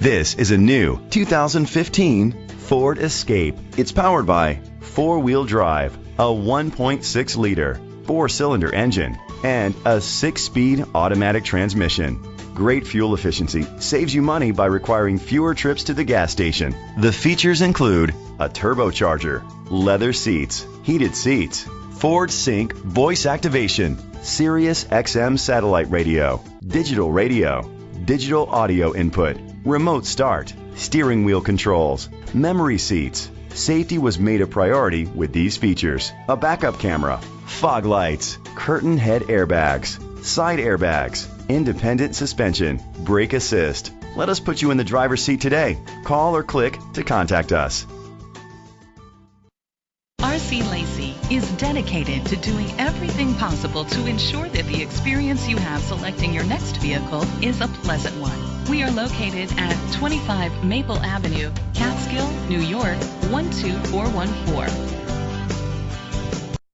This is a new 2015 Ford Escape. It's powered by four-wheel drive, a 1.6-liter, four-cylinder engine, and a 6-speed automatic transmission. Great fuel efficiency saves you money by requiring fewer trips to the gas station. The features include a turbocharger, leather seats, heated seats, Ford Sync voice activation, Sirius XM satellite radio, digital audio input, remote start, steering wheel controls, memory seats. Safety was made a priority with these features: a backup camera, fog lights, curtain head airbags, side airbags, independent suspension, brake assist. Let us put you in the driver's seat today. Call or click to contact us. RC Lacey is dedicated to doing everything possible to ensure that the experience you have selecting your next vehicle is a pleasant one. We are located at 25 Maple Avenue, Catskill, New York, 12414.